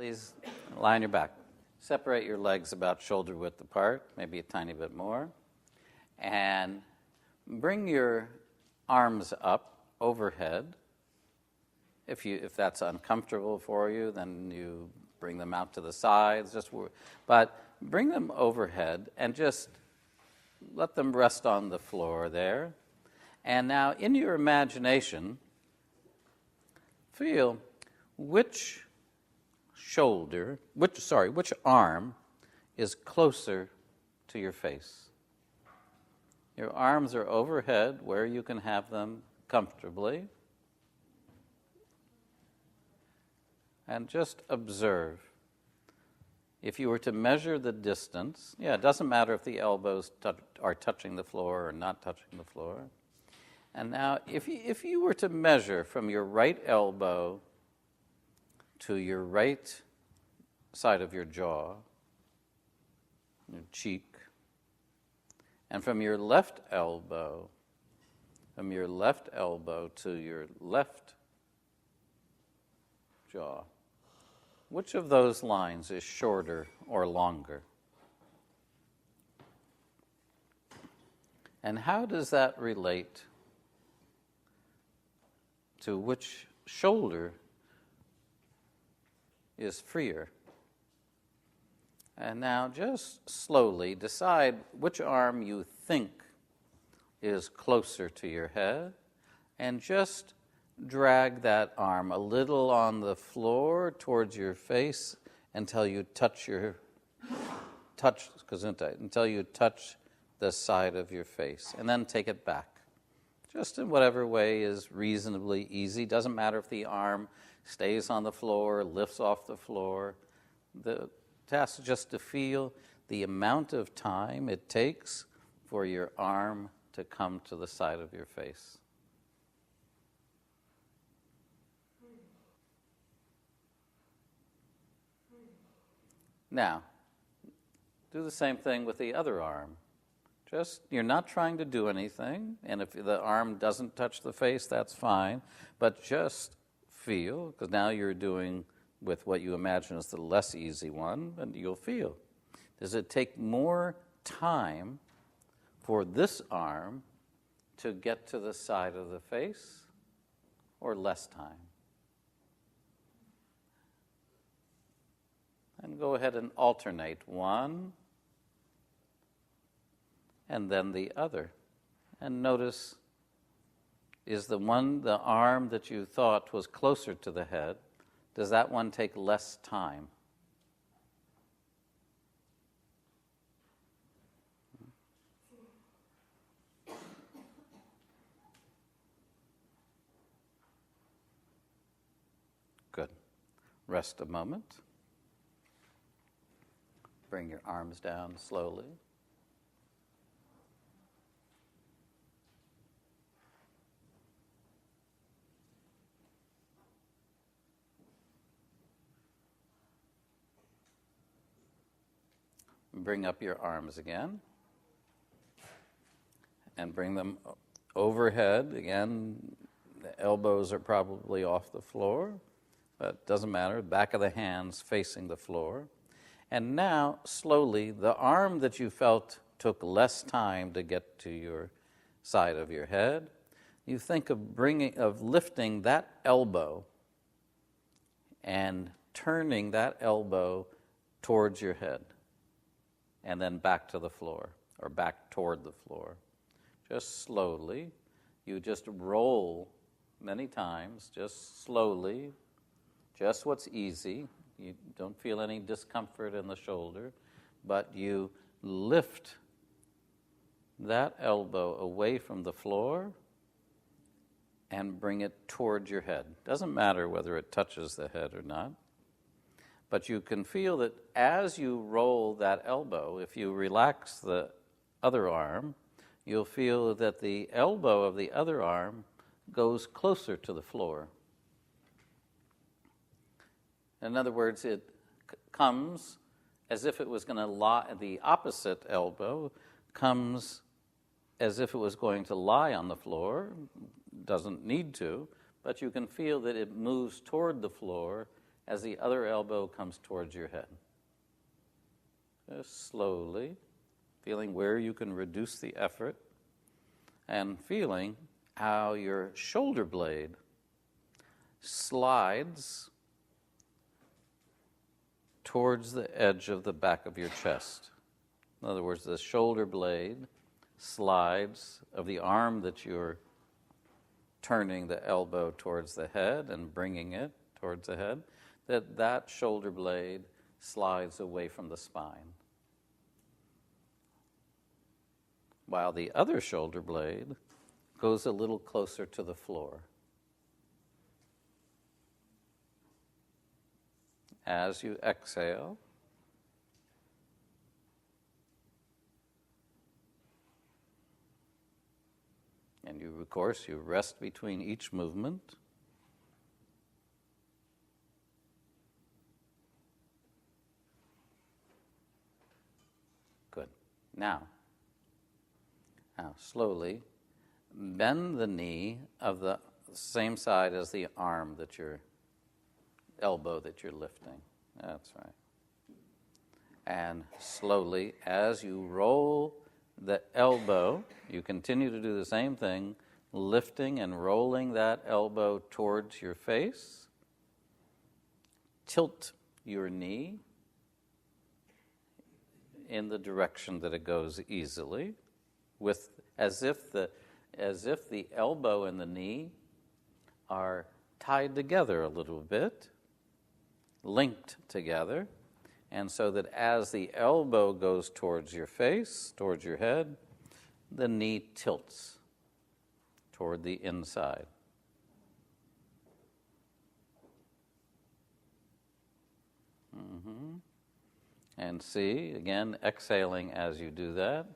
Please lie on your back. Separate your legs about shoulder width apart, maybe a tiny bit more. And bring your arms up overhead. If that's uncomfortable for you, then you bring them out to the sides. But bring them overhead and just let them rest on the floor there. And now, in your imagination, feel which arm is closer to your face. Your arms are overhead where you can have them comfortably. And just observe. If you were to measure the distance, it doesn't matter if the elbows are touching the floor or not touching the floor. And now, if you were to measure from your right elbow to your right side of your jaw, your cheek, and from your left elbow to your left jaw, which of those lines is shorter or longer? And how does that relate to which shoulder is freer? And now just slowly decide which arm you think is closer to your head, and just drag that arm a little on the floor towards your face until you touch the side of your face, and then take it back. Just in whatever way is reasonably easy. Doesn't matter if the arm stays on the floor, lifts off the floor. The task is just to feel the amount of time it takes for your arm to come to the side of your face. Now, do the same thing with the other arm. You're not trying to do anything, and if the arm doesn't touch the face, that's fine, but just feel, because now you're doing with what you imagine is the less easy one, and you'll feel. Does it take more time for this arm to get to the side of the face, or less time? And go ahead and alternate one and then the other. And notice, is the arm that you thought was closer to the head, does that one take less time? Good. Rest a moment. Bring your arms down slowly. Bring up your arms again. And bring them overhead. Again, the elbows are probably off the floor, but it doesn't matter. Back of the hands facing the floor. And now, slowly, the arm that you felt took less time to get to your side of your head, you think of lifting that elbow and turning that elbow towards your head, and then back to the floor, or back toward the floor. Just slowly. You just roll many times, just slowly, just what's easy. You don't feel any discomfort in the shoulder, but you lift that elbow away from the floor and bring it towards your head. Doesn't matter whether it touches the head or not, but you can feel that as you roll that elbow, if you relax the other arm, you'll feel that the elbow of the other arm goes closer to the floor. In other words, it comes as if it was going to lie, the opposite elbow comes as if it was going to lie on the floor, doesn't need to, but you can feel that it moves toward the floor as the other elbow comes towards your head. Just slowly, feeling where you can reduce the effort, and feeling how your shoulder blade slides towards the edge of the back of your chest. In other words, the shoulder blade slides of the arm that you're turning the elbow towards the head and bringing it towards the head, that shoulder blade slides away from the spine, while the other shoulder blade goes a little closer to the floor. As you exhale, and you, of course, you rest between each movement. Good. Now slowly bend the knee of the same side as the arm that you're elbow that you're lifting. That's right. And slowly, as you roll the elbow, you continue to do the same thing, lifting and rolling that elbow towards your face. Tilt your knee in the direction that it goes easily, with as if the elbow and the knee are tied together a little bit, linked together, and so that as the elbow goes towards your face, towards your head, the knee tilts toward the inside. And see, again, exhaling as you do that,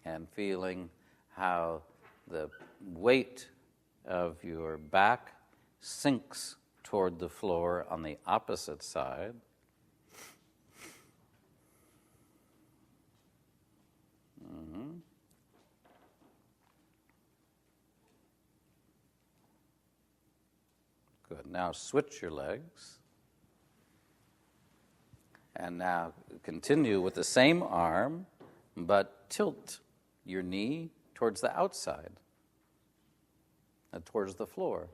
and feeling how the weight of your back sinks toward the floor on the opposite side. Good. Now switch your legs. And now continue with the same arm, but tilt your knee towards the outside, towards the floor.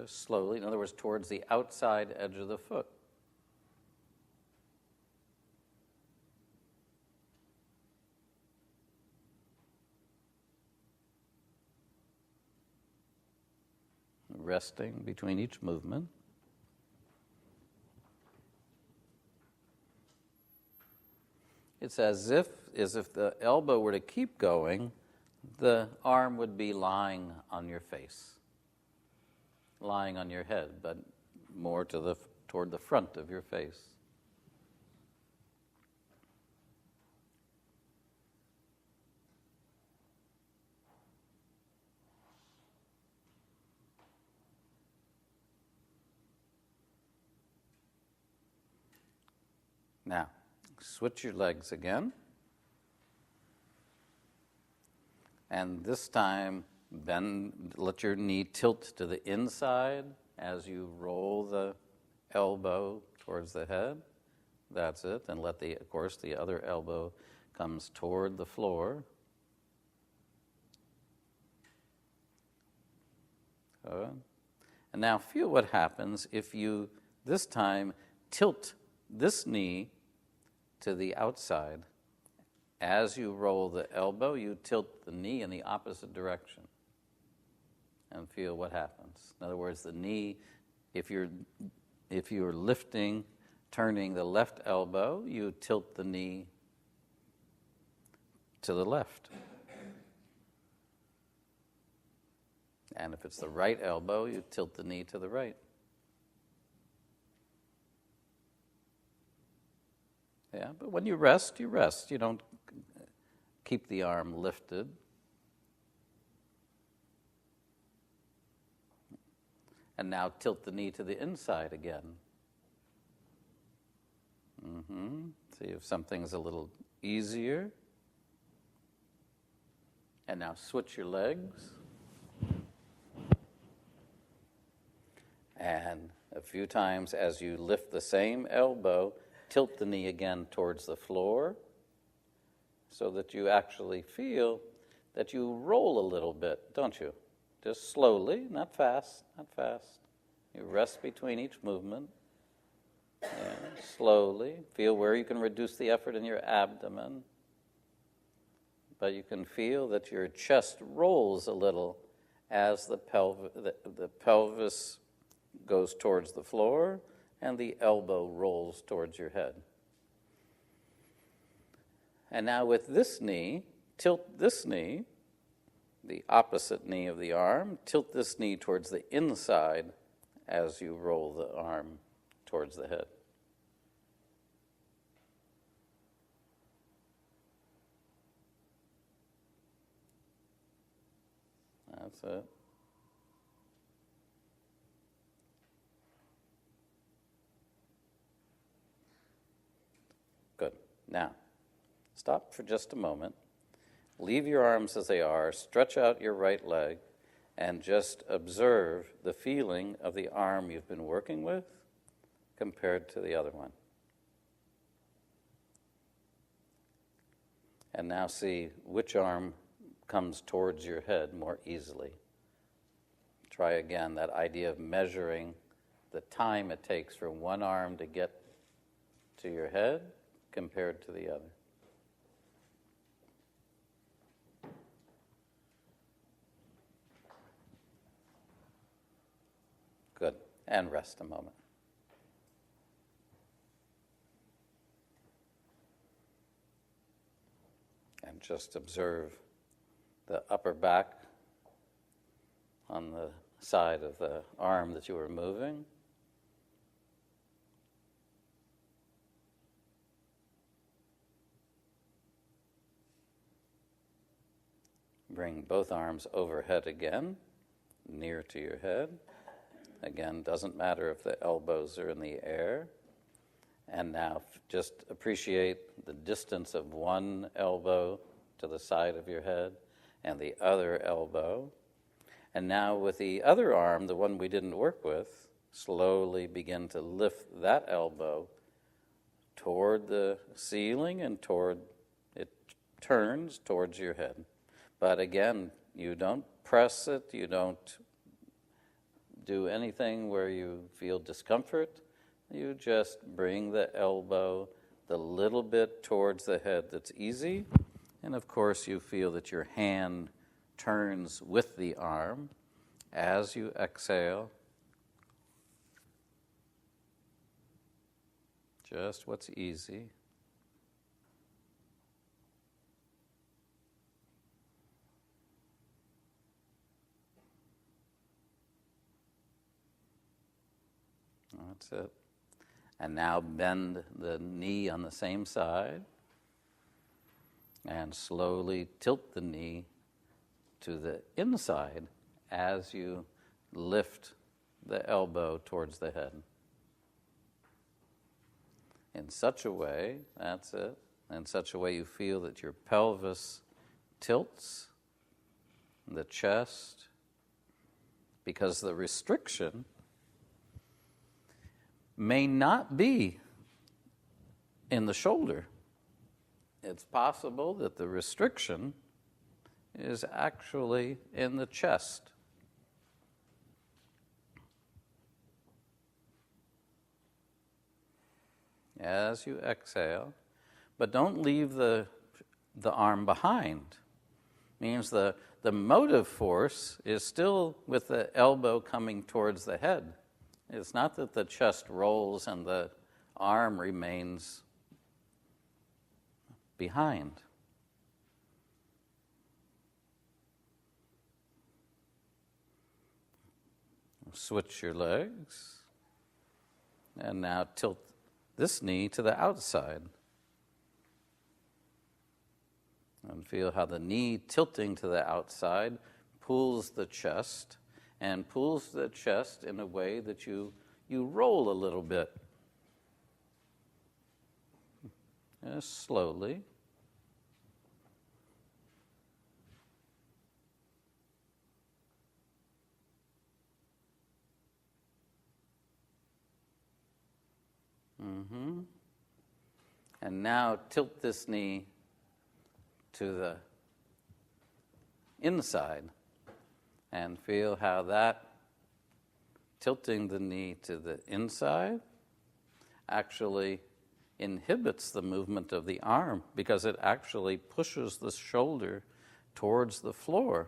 Slowly, in other words, towards the outside edge of the foot. Resting between each movement. It's as if the elbow were to keep going, the arm would be lying on your face, lying on your head, but more toward the front of your face. Now, switch your legs again. And this time, let your knee tilt to the inside as you roll the elbow towards the head. That's it. And let the other elbow comes toward the floor. Good. And now feel what happens if you, this time, tilt this knee to the outside. As you roll the elbow, you tilt the knee in the opposite direction and feel what happens. In other words, the knee, if you're lifting, turning the left elbow, you tilt the knee to the left. And if it's the right elbow, you tilt the knee to the right. Yeah, but when you rest, you rest. You don't keep the arm lifted. And now tilt the knee to the inside again. See if something's a little easier. And now switch your legs. And a few times as you lift the same elbow, tilt the knee again towards the floor so that you actually feel that you roll a little bit, don't you? Just slowly, not fast, not fast. You rest between each movement. Yeah, slowly. Feel where you can reduce the effort in your abdomen. But you can feel that your chest rolls a little as the pelvis goes towards the floor and the elbow rolls towards your head. And now with this knee, tilt this knee, the opposite knee of the arm, tilt this knee towards the inside as you roll the arm towards the head. That's it. Good. Now, stop for just a moment. Leave your arms as they are. Stretch out your right leg and just observe the feeling of the arm you've been working with compared to the other one. And now see which arm comes towards your head more easily. Try again that idea of measuring the time it takes for one arm to get to your head compared to the other. Good. And rest a moment. And just observe the upper back on the side of the arm that you were moving. Bring both arms overhead again, near to your head. Again, doesn't matter if the elbows are in the air. And now just appreciate the distance of one elbow to the side of your head and the other elbow. And now with the other arm, the one we didn't work with, slowly begin to lift that elbow toward the ceiling and it turns towards your head. But again, you don't press it, you don't do anything where you feel discomfort. You just bring the elbow the little bit towards the head that's easy. And of course, you feel that your hand turns with the arm as you exhale. Just what's easy. That's it. And now bend the knee on the same side and slowly tilt the knee to the inside as you lift the elbow towards the head. In such a way, that's it, in such a way you feel that your pelvis tilts, the chest, because the restriction may not be in the shoulder. It's possible that the restriction is actually in the chest. As you exhale, but don't leave the arm behind. Means the motive force is still with the elbow coming towards the head. It's not that the chest rolls and the arm remains behind. Switch your legs. And now tilt this knee to the outside. And feel how the knee tilting to the outside pulls the chest and pulls the chest in a way that you roll a little bit. Just slowly. And now tilt this knee to the inside and feel how that tilting the knee to the inside actually inhibits the movement of the arm because it actually pushes the shoulder towards the floor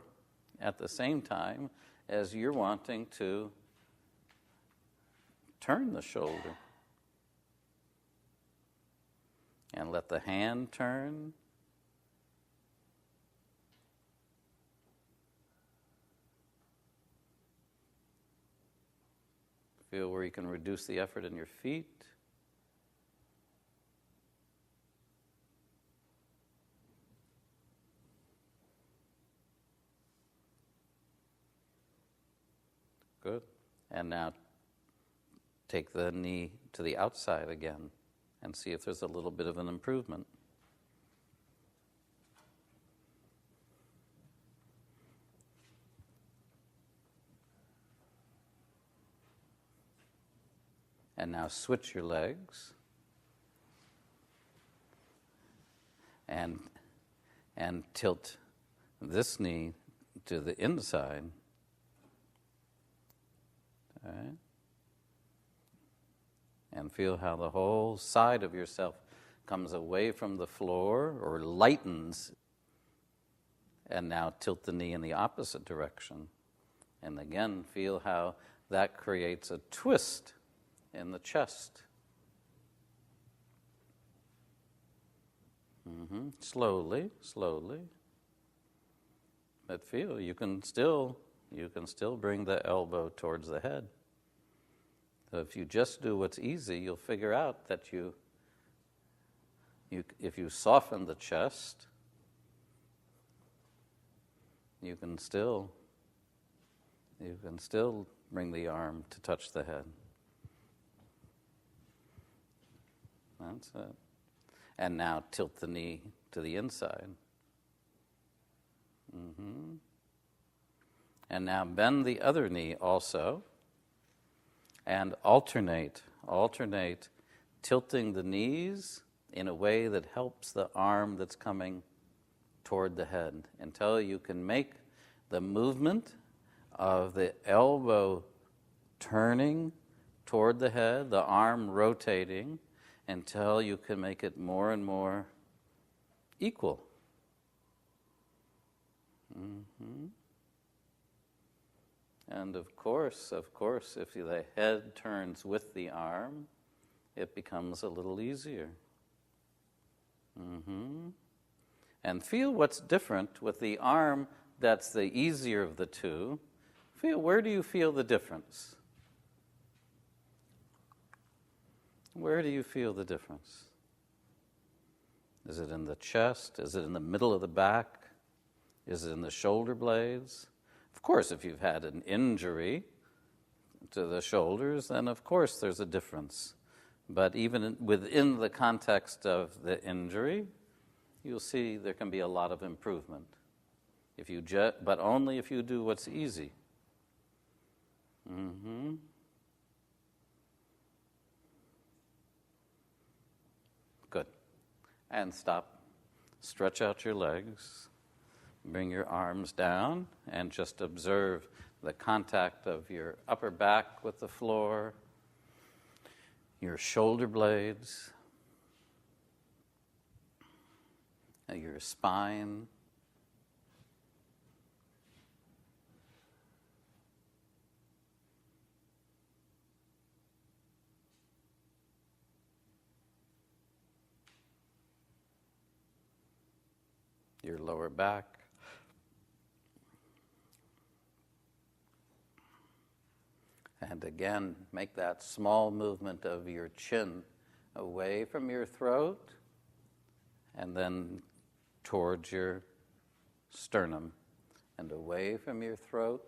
at the same time as you're wanting to turn the shoulder. And let the hand turn. Feel where you can reduce the effort in your feet. Good. And now take the knee to the outside again and see if there's a little bit of an improvement. And now switch your legs and tilt this knee to the inside. Okay. And feel how the whole side of yourself comes away from the floor or lightens. And now tilt the knee in the opposite direction. And again, feel how that creates a twist in the chest. Slowly, slowly. But feel you can still bring the elbow towards the head. So if you just do what's easy, you'll figure out that if you soften the chest, you can still bring the arm to touch the head. That's it. And now tilt the knee to the inside. And now bend the other knee also. And alternate tilting the knees in a way that helps the arm that's coming toward the head until you can make the movement of the elbow turning toward the head, the arm rotating, until you can make it more and more equal. And of course, if the head turns with the arm, it becomes a little easier. And feel what's different with the arm that's the easier of the two. Where do you feel the difference? Where do you feel the difference? Is it in the chest? Is it in the middle of the back? Is it in the shoulder blades? Of course, if you've had an injury to the shoulders, then of course there's a difference. But even within the context of the injury, you'll see there can be a lot of improvement. But only if you do what's easy. Good. And stop. Stretch out your legs. Bring your arms down and just observe the contact of your upper back with the floor, your shoulder blades, your spine. Your lower back. And again, make that small movement of your chin away from your throat and then towards your sternum and away from your throat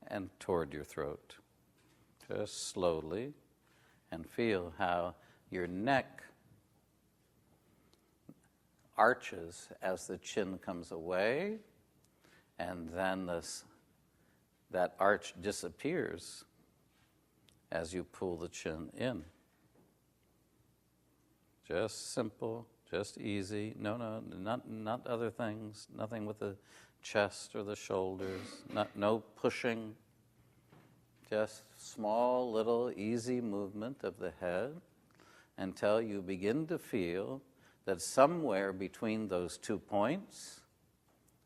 and toward your throat. Just slowly, and feel how your neck arches as the chin comes away, and then that arch disappears as you pull the chin in. Just simple, just easy. No, not other things. Nothing with the chest or the shoulders. No pushing. Just small, little, easy movement of the head until you begin to feel that somewhere between those 2 points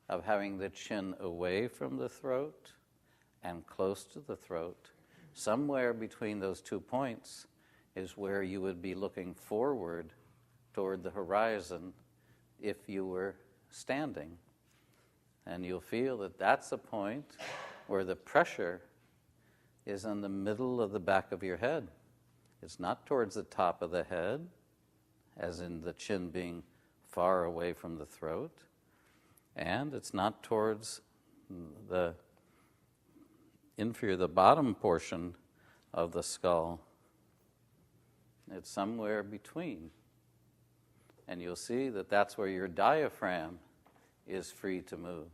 of having the chin away from the throat and close to the throat, somewhere between those 2 points is where you would be looking forward toward the horizon if you were standing. And you'll feel that that's a point where the pressure is in the middle of the back of your head. It's not towards the top of the head, as in the chin being far away from the throat, and it's not towards the the bottom portion of the skull. It's somewhere between. And you'll see that that's where your diaphragm is free to move.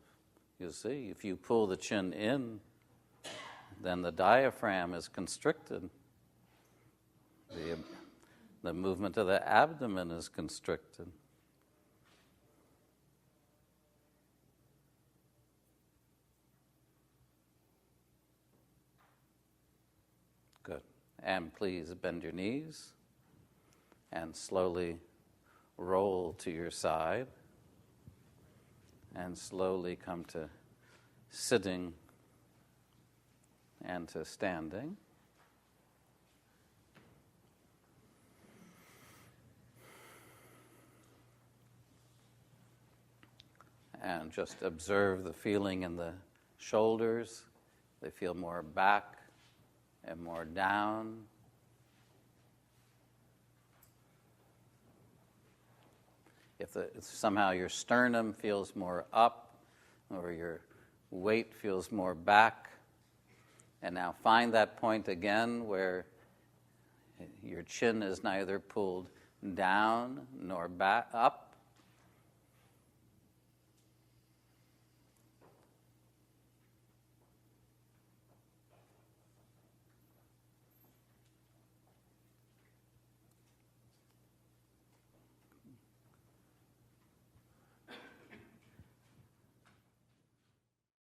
You'll see, if you pull the chin in, then the diaphragm is constricted. The movement of the abdomen is constricted. Good. And please bend your knees and slowly roll to your side and slowly come to sitting and to standing. And just observe the feeling in the shoulders. They feel more back and more down. If somehow your sternum feels more up or your weight feels more back, and now find that point again where your chin is neither pulled down nor back up,